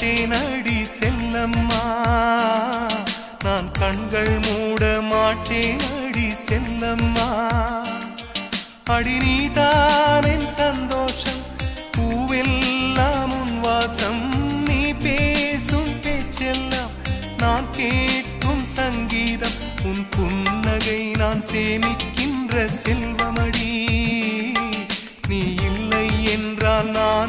மாட்டேன் அடி செல்லம்மா, நான் கண்கள் மூட மாட்டேன் அடி செல்லம்மா. அடி நீதான் என் சந்தோஷம், பூவெல்லாம் உன் வாசம், நீ பேசும் பேச்செல்லாம் நான் கேட்கும் சங்கீதம், உன் புன்னகை நான் சேமிக்கின்ற செல்வமடி. நீ இல்லை என்றால் நான்